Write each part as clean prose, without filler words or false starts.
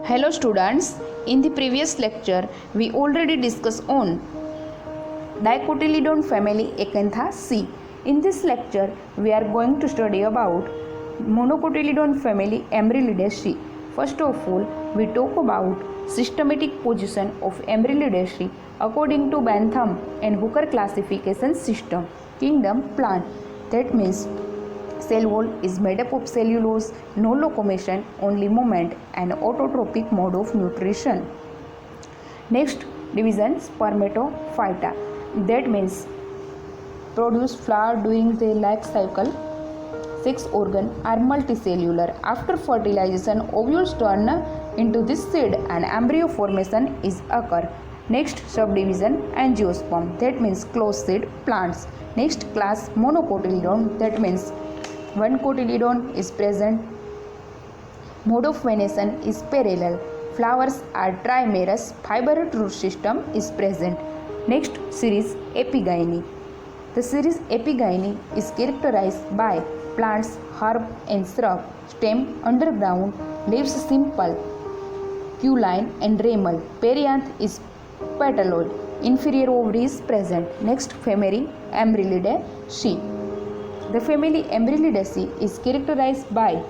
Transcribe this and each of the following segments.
Hello students, in the previous lecture we already discussed on dicotyledon family Acanthaceae. In this lecture we are going to study about monocotyledon family Amaryllidaceae. First of all, we talk about systematic position of Amaryllidaceae according to Bentham and Hooker classification system. Kingdom plant, that means cell wall is made up of cellulose, no locomotion, only movement, and autotrophic mode of nutrition. Next division, spermatophyta, that means produce flower during their life cycle. Sex organ are multicellular. After fertilization, ovules turn into this seed and embryo formation is occur. Next subdivision, angiosperm, that means closed seed plants. Next class, monocotyledon, that means one cotyledon is present. Mode of venation is parallel. Flowers are trimerous. Fibrous root system is present. Next series, epigyne. The series epigyne is characterized by plants, herb and shrub. Stem underground. Leaves simple, cauline and ramal. Perianth is petaloid. Inferior ovary is present. Next family, Amaryllidaceae. The family Amaryllidaceae is characterized by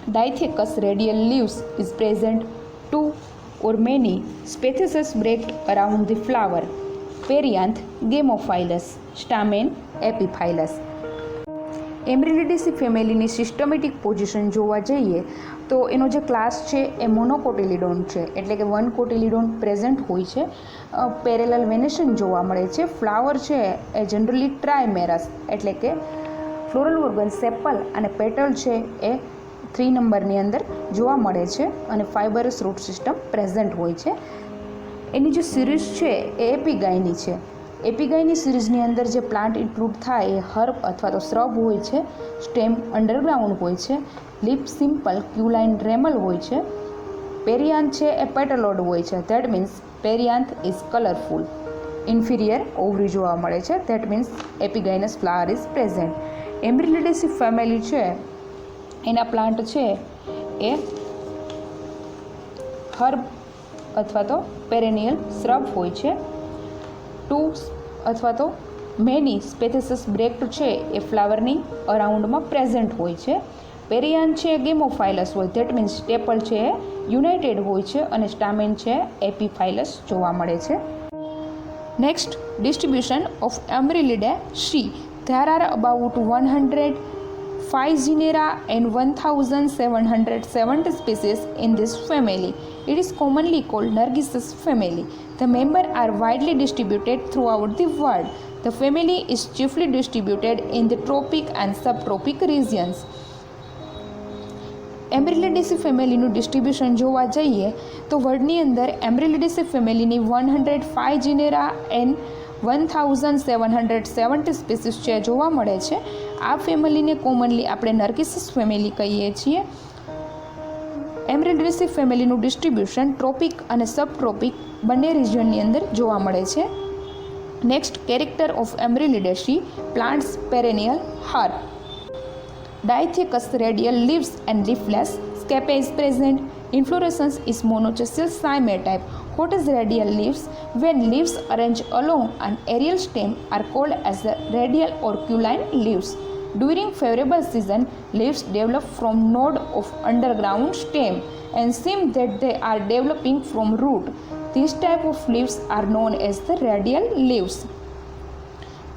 dithecous radial leaves is present, two or many spaces braced around the flower. Perianth gamophilous, stamen epiphyllous. Amaryllidaceae ફેમિલીની systematic position જોવા જઈએ તો એનો જે class છે એ મોનોકોટિલિડોન છે, એટલે કે વન કોટિલિડોન પ્રેઝન્ટ હોય છે. પેરેલલ વેનેશન જોવા મળે છે. ફ્લાવર છે એ જનરલી ટ્રાયમેરસ, એટલે કે ફ્લોરલ ઓર્ગન સેપલ અને પેટલ છે એ 3 નંબરની અંદર જોવા મળે છે અને ફાઇબરસ રૂટ સિસ્ટમ પ્રેઝન્ટ હોય છે. એની જે સિરીઝ છે એ એપિગાયની છે. એપિગાયની સિરીઝની અંદર જે પ્લાન્ટ ઇન્ક્લુડ થાય એ હર્બ અથવા તો શ્રબ હોય છે. સ્ટેમ અંડરગ્રાઉન્ડ હોય છે. લીફ સિમ્પલ, ક્યુલાઇન, રેમલ હોય છે. પેરિયાન્થ છે એ પેટલોડ હોય છે. That means perianth is colourful. Inferior ovary જોવા મળે છે. That means epigynous flower is present. Amaryllidaceae family છે એના પ્લાન્ટ છે એ હર્બ અથવા તો પેરેનિયલ શ્રબ હોય છે. ટુ અથવા તો મેની સ્પેથેસિસ બ્રેક્ટ છે એ ફ્લાવરની અરાઉન્ડમાં પ્રેઝન્ટ હોય છે. પેરિયાન છે ગેમોફાઇલસ હોય. ધેટ મીન્સ સ્ટેપલ છે એ યુનાઇટેડ હોય છે અને સ્ટામેન છે એપીફાઇલસ જોવા મળે છે. Next distribution of Amaryllidaceae. There are about 105 genera and 1770 species in this family. It is commonly called Narcissus family. The members are widely distributed throughout the world. The family is chiefly distributed in the tropic and subtropic regions. Amaryllidaceae ફેમિલીનું distribution જોવા જઈએ તો વર્લ્ડની અંદર એમ્બ્રિલિડેસી ફેમિલીની 105 જીનેરા and 1770 species છે જોવા મળે છે. આ ફેમિલીને કોમનલી આપણે નર્કિસસ ફેમિલી કહીએ છીએ. એમ્બ્રિલિડેસી ફેમિલીનું ડિસ્ટ્રીબ્યુશન ટ્રોપિક અને સબટ્રોપિક બંને રિજિયનની અંદર જોવા મળે છે. Next character of Amaryllidaceae. Plants perennial, herb. Dithecous radial leaves and leafless. Scape is present. Inflorescence is monochasial cyme type. What is radial leaves? When leaves arrange along an aerial stem are called as the radial or cauline leaves. During favorable season, leaves develop from node of underground stem and seem that they are developing from root. These type of leaves are known as the radial leaves.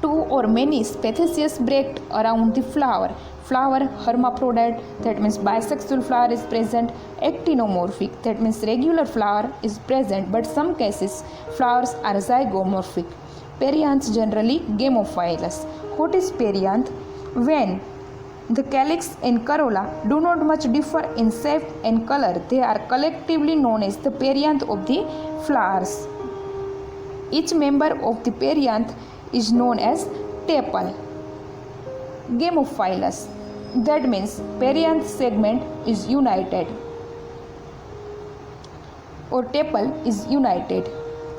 Two or many spaces braced around the flower. Flower hermaphrodite, that means bisexual flower is present. Actinomorphic, that means regular flower is present, but some cases flowers are zygomorphic. Perianth generally gamophilous. What is perianth? When the calyx and corolla do not much differ in shape and color, they are collectively known as the perianth of the flowers. Each member of the perianth is known as tepal. Gamophilous, that means perianth segment is united or tepal is united.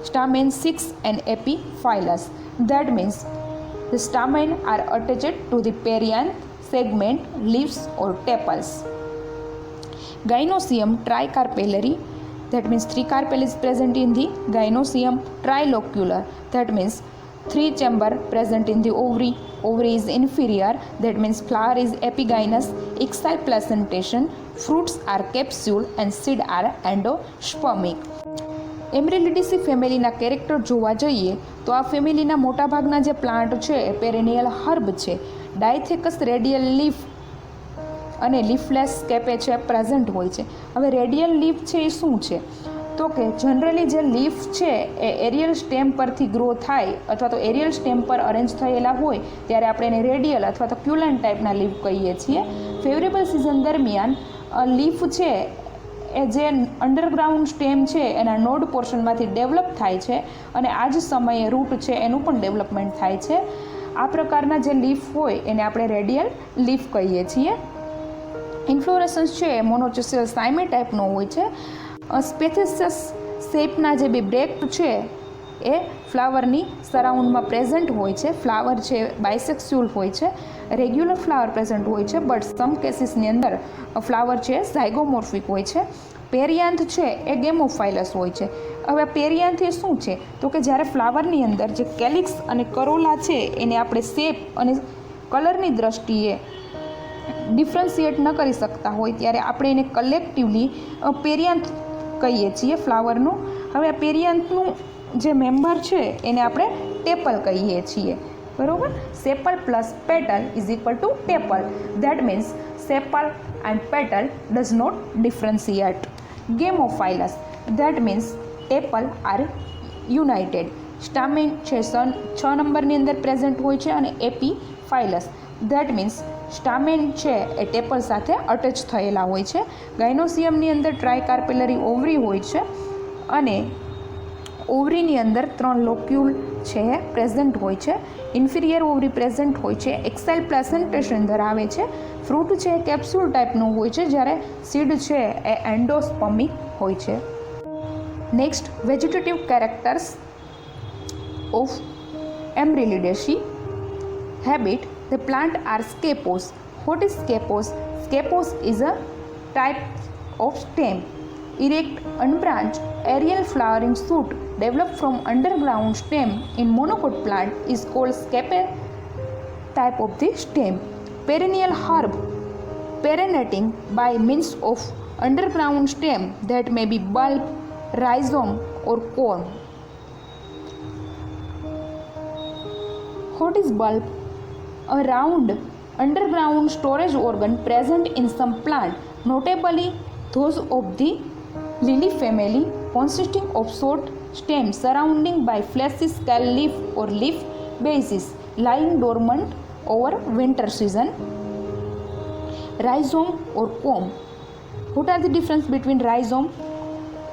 Stamen 6 and epiphyllous, that means the stamen are attached to the perianth segment, leaves or tepals. Gynoecium tricarpellary, that means 3 carpel is present in the gynoecium. Trilocular, that means 3 chamber present in the ovary. Ovary is inferior, that means flower is epigynous. Exile placentation, fruits are capsule and seed are endospermic. Amaryllidaceae ફેમિલીના character જોવા જઈએ તો આ ફેમિલીના મોટાભાગના જે plant છે એ પેરેનિયલ herb છે. ડાયથેકસ radial leaf અને લીફલેસ સ્કેપે છે પ્રેઝન્ટ હોય છે. હવે રેડિયલ લીફ છે એ શું છે તો કે જનરલી જે લીફ છે એ એરિયલ સ્ટેમ પરથી ગ્રો થાય અથવા તો એરિયલ સ્ટેમ પર અરેન્જ થયેલા હોય ત્યારે આપણે એને રેડિયલ અથવા તો ક્યુલન ટાઈપના લીફ કહીએ છીએ. ફેવરેબલ સિઝન દરમિયાન લીફ છે એ જે અંડરગ્રાઉન્ડ સ્ટેમ છે એના નોડ પોર્શનમાંથી ડેવલપ થાય છે અને આ જ સમયે રૂટ છે એનું પણ ડેવલપમેન્ટ થાય છે. આ પ્રકારના જે લીફ હોય એને આપણે રેડિયલ લીફ કહીએ છીએ. ઇન્ફ્લોરેસન્સ છે એ મોનોચેસિયલ સાયમે ટાઈપનો હોય છે. સ્પેથિસસ શેપના જે બી બ્રેક્ટ છે એ ફ્લાવરની સરાઉન્ડમાં પ્રેઝન્ટ હોય છે. ફ્લાવર છે બાયસેક્સ્યુઅલ હોય છે. રેગ્યુલર ફ્લાવર પ્રેઝન્ટ હોય છે, બટ સમ કેસીસની અંદર ફ્લાવર છે ઝાયગોમોર્ફિક હોય છે. પેરિયાન્થ છે એ ગેમોફાઇલસ હોય છે. હવે પેરિયાન્થ એ શું છે તો કે જ્યારે ફ્લાવરની અંદર જે કેલિક્સ અને કરોલા છે એને આપણે શેપ અને કલરની દ્રષ્ટિએ ડિફરન્શિએટ ન કરી શકતા હોય ત્યારે આપણે એને કલેક્ટિવલી પેરિયાન્થ કહીએ છીએ ફ્લાવરનું. હવે આ પેરિયાન્થનું જે મેમ્બર છે એને આપણે ટેપલ કહીએ છીએ, બરોબર. Sepal plus petal is equal to tepal. That means sepal and petal does not differentiate. Gamophyllous, that means tepal are united. Stamen છે 6 નંબરની અંદર પ્રેઝન્ટ હોય છે અને એપીફાઇલસ, ધેટ મીન્સ સ્ટામેન છે એ ટેપલ સાથે અટેચ થયેલા હોય છે. ગાયનોસિયમની અંદર ટ્રાયકાર્પેલરી ઓવરી હોય છે અને ઓવરીની અંદર 3 લોક્યુલ છે પ્રેઝન્ટ હોય છે. ઇન્ફિરિયર ઓવરી પ્રેઝન્ટ હોય છે. એક્સાઇલ પ્લેસેન્ટેશન ધરાવે છે. ફ્રૂટ છે કેપ્સ્યુલ ટાઈપનું હોય છે, જ્યારે સીડ છે એ એન્ડોસ્પર્મિક હોય છે. Next, vegetative characters of Amaryllidaceae. Habit, the plant are scapose. What is scapose? Scapose is a type of stem. Erect, unbranched, aerial flowering shoot developed from underground stem in monocot plant is called scape type of the stem. Perennial herb, perennating by means of underground stem that may be bulb, rhizome or corm. What is bulb? A round underground storage organ present in some plant, notably those of the lily family, consisting of short stems surrounding by fleshy scale leaf or leaf bases, lying dormant over winter season. Rhizome or comb. What are the difference between rhizome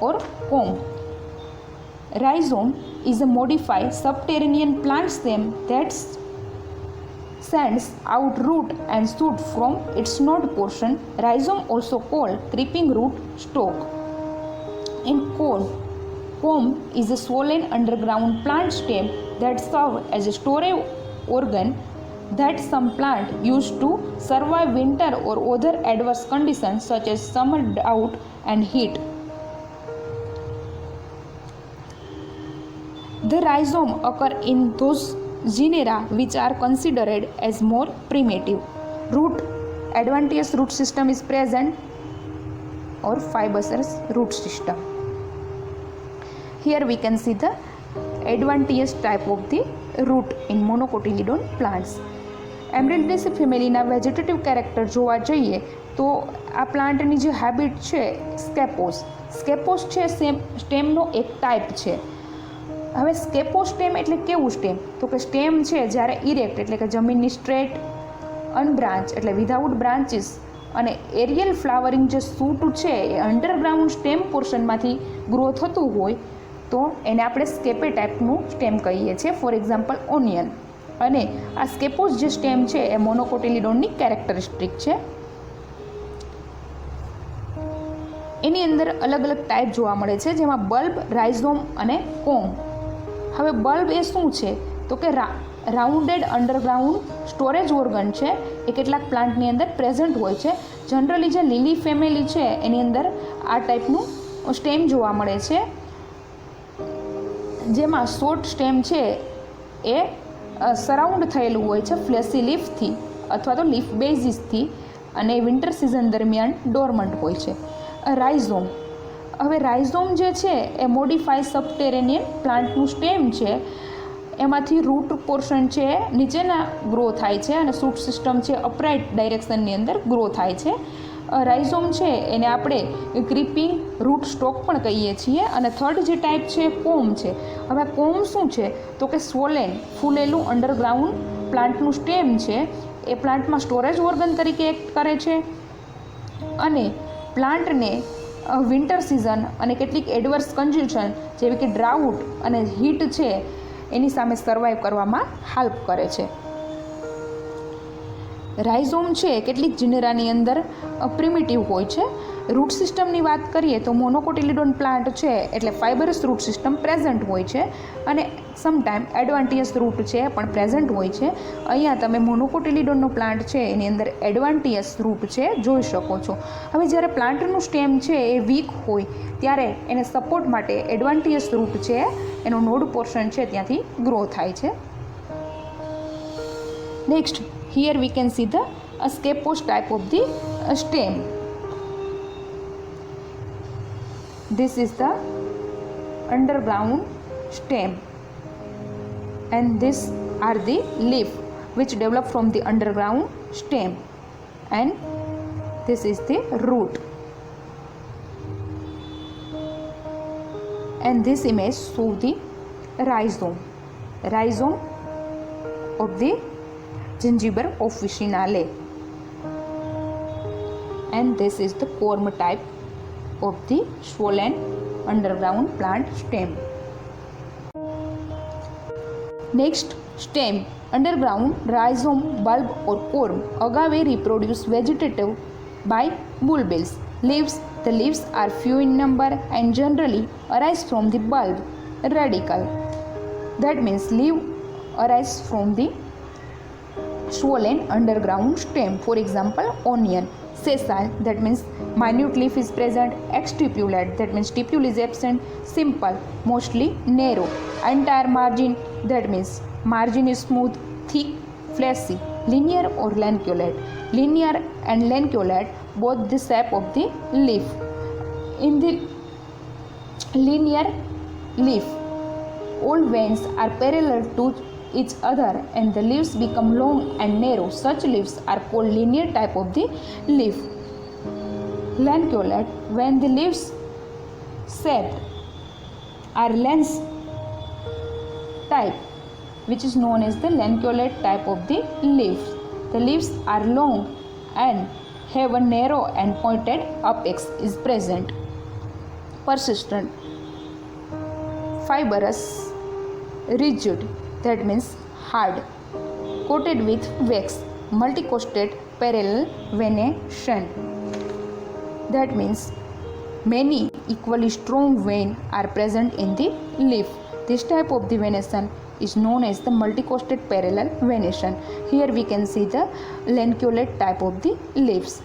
or comb? Rhizome is a modified subterranean plant stem that sends out root and shoot from its node portion. Rhizome also called creeping root stock. In comb is a swollen underground plant stem that serves as a storage organ that some plant use to survive winter or other adverse conditions such as summer drought and heat. The rhizome occur in those genera which are considered as more primitive. Root, adventitious root system is present or fibrous root system. Here we can see the adventitious type of the root in monocotyledon plants. Amaryllidaceae ફેમિલીના vegetative character જોવા જઈએ તો આ પ્લાન્ટની જે habit છે સ્કેપોસ છે સ્ટેમનો એક ટાઈપ છે. હવે સ્કેપોસ્ટેમ એટલે કેવું સ્ટેમ તો કે સ્ટેમ છે જ્યારે ઇરેક્ટ એટલે કે જમીનની સ્ટ્રેટ, અનબ્રાન્ચ એટલે વિધાઉટ બ્રાન્ચીસ અને એરિયલ ફ્લાવરિંગ જે સૂટ છે એ અંડરગ્રાઉન્ડ સ્ટેમ પોર્શનમાંથી ગ્રો થતું હોય તો એને આપણે સ્કેપે ટાઈપનું સ્ટેમ કહીએ છીએ. For example onion. અને આ સ્કેપોસ જે સ્ટેમ છે એ મોનોકોટિલિડોનની કેરેક્ટરિસ્ટિક છે. એની અંદર અલગ અલગ ટાઈપ જોવા મળે છે, જેમાં બલ્બ, રાઇઝોમ અને કોમ. હવે બલ્બ એ શું છે તો કે રાઉન્ડેડ અંડરગ્રાઉન્ડ સ્ટોરેજ ઓર્ગન છે એ કેટલાક પ્લાન્ટની અંદર પ્રેઝન્ટ હોય છે. જનરલી જે લીલી ફેમિલી છે એની અંદર આ ટાઈપનું સ્ટેમ જોવા મળે છે, જેમાં શોર્ટ સ્ટેમ છે એ સરાઉન્ડ થયેલું હોય છે ફ્લેસી લીફથી અથવા તો લીફ બેઝિસથી, અને વિન્ટર સિઝન દરમિયાન ડોર્મન્ટ હોય છે. રાઇઝોમ. હવે રાઇઝોમ જે છે એ મોડિફાઈ સબટેરેનિયન પ્લાન્ટનું સ્ટેમ છે, એમાંથી રૂટ પોર્શન છે નીચેના ગ્રો થાય છે અને શૂટ સિસ્ટમ છે અપરાઇટ ડાયરેક્શનની અંદર ગ્રો થાય છે. રાઇઝોમ છે એને આપણે ક્રીપિંગ રૂટ સ્ટોક પણ કહીએ છીએ. અને થર્ડ જે ટાઈપ છે કોમ છે. હવે કોમ શું છે તો કે સ્વોલેન ફૂલેલું અંડરગ્રાઉન્ડ પ્લાન્ટનું સ્ટેમ છે, એ પ્લાન્ટમાં સ્ટોરેજ ઓર્ગન તરીકે એક્ટ કરે છે અને પ્લાન્ટને વિન્ટર સિઝન અને કેટલીક એડવર્સ કન્ડિશન જેવી કે ડ્રાઉટ અને હીટ છે એની સામે સર્વાઈવ કરવામાં હેલ્પ કરે છે. રાઇઝોમ છે કેટલીક જીનેરાની અંદર પ્રિમિટિવ હોય છે. રૂટ સિસ્ટમની વાત કરીએ તો મોનોકોટિલિડોન પ્લાન્ટ છે એટલે ફાઇબરસ રૂટ સિસ્ટમ પ્રેઝન્ટ હોય છે અને સમટાઈમ એડવાન્ટિયસ રૂટ છે પણ પ્રેઝન્ટ હોય છે. અહીંયા તમે મોનોકોટિલિડોનનો પ્લાન્ટ છે એની અંદર એડવાન્ટિયસ રૂટ છે જોઈ શકો છો. હવે જ્યારે પ્લાન્ટનું સ્ટેમ છે એ વીક હોય ત્યારે એને સપોર્ટ માટે એડવાન્ટિયસ રૂટ છે એનો નોડ પોર્શન છે ત્યાંથી ગ્રો થાય છે. Next, here we can see the scapose type of the stem. This is the underground stem and these are the leaf which develop from the underground stem, and this is the root. And this image shows the rhizome of the Gingiber officinale, and this is the corm type of the swollen underground plant stem. Next, stem, underground rhizome, bulb or corm. Agave reproduce vegetative by bulbils. Leaves, the leaves are few in number and generally arise from the bulb radicle. That means leaf arise from the swollen underground stem. For example, onion. Sessile, that means minute leaf is present. Exstipulate, that means stipule is absent. Simple, mostly narrow. Entire margin, that means margin is smooth, thick, fleshy. Linear or lanceolate. Linear and lanceolate, both the shape of the leaf. In the linear leaf, all veins are parallel to each other and the leaves become long and narrow. Such leaves are called linear type of the leaf. Lanceolate, when the leaves shaped are lens type, which is known as the lanceolate type of the leaves. The leaves are long and have a narrow and pointed apex is present. Persistent, fibrous, rigid, that means hard, coated with wax, multicosted parallel venation. That means many equally strong veins are present in the leaf. This type of the venation is known as the multicosted parallel venation. Here we can see the lanceolate type of the leaves.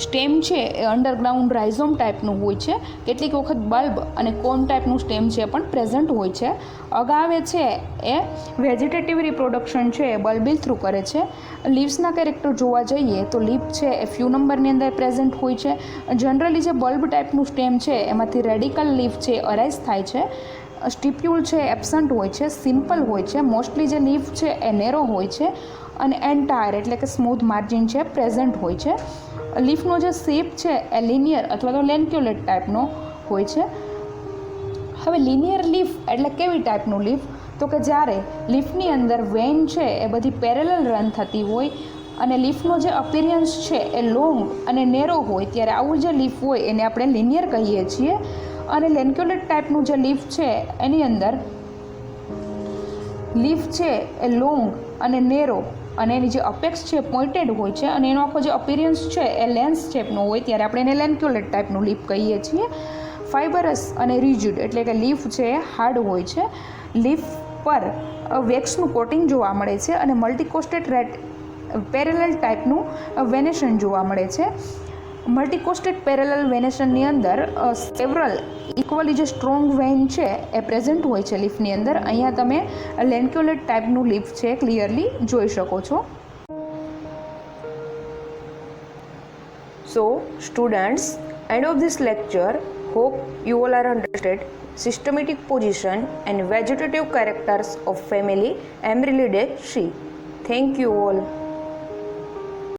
Stem છે એ underground રાઇઝોમ ટાઈપનું હોય છે. કેટલીક વખત bulb અને કોન ટાઈપનું stem છે પણ પ્રેઝન્ટ હોય છે. અગાવે છે એ વેજીટેટિવ રિપ્રોડક્શન છે એ બલ્બિલ થ્રુ કરે છે. લીવ્સના કેરેક્ટર જોવા જઈએ તો લીફ છે એ ફ્યુ નંબરની અંદર પ્રેઝન્ટ હોય છે. જનરલી જે બલ્બ ટાઈપનું સ્ટેમ છે એમાંથી રેડિકલ લીફ છે અરાઇઝ થાય છે. સ્ટિપ્યુલ છે એબસન્ટ હોય છે, સિમ્પલ હોય છે. મોસ્ટલી જે લીફ છે એ નેરો હોય છે અને એન્ટાયર એટલે કે સ્મૂથ માર્જિન છે પ્રેઝન્ટ હોય છે. લીફનો જે શેપ છે એ લિનિયર અથવા તો લેન્ક્યુલેટ ટાઈપનો હોય છે. હવે લિનિયર લીફ એટલે કેવી ટાઈપનું લીફ તો કે જ્યારે લીફની અંદર વેન છે એ બધી પેરેલલ રન થતી હોય અને લીફનો જે અપિયરન્સ છે એ લોંગ અને નેરો હોય ત્યારે આવું જે લીફ હોય એને આપણે લિનિયર કહીએ છીએ. અને લેન્ક્યુલેટ ટાઈપનું જે લીફ છે એની અંદર લીફ છે એ લોંગ અને નેરો અને એની જે અપેક્સ છે પોઇન્ટેડ હોય છે અને એનો આખો જે અપિયરન્સ છે એ લેન્સ શેપનો હોય ત્યારે આપણે એને લેન્ક્યુલેટ ટાઈપનું લીફ કહીએ છીએ. ફાઇબરસ અને રિજિડ એટલે કે લીફ છે એ હાર્ડ હોય છે. લીફ પર વેક્સનું કોટિંગ જોવા મળે છે અને મલ્ટીકોસ્ટેટ પેરેલલ ટાઈપનું વેનેશન જોવા મળે છે. મલ્ટીકોસ્ટેટ પેરેલલ વેનેશનની અંદર સેવરલ ઇક્વલી જે સ્ટ્રોંગ વેઇન છે એ પ્રેઝન્ટ હોય છે લીફની અંદર. અહીંયા તમે લેન્ક્યુલેટ ટાઈપનું લીફ છે ક્લિયરલી જોઈ શકો છો. So students, end of this lecture, hope you all are understood systematic position and vegetative characters of family Amaryllidaceae. Thank you all.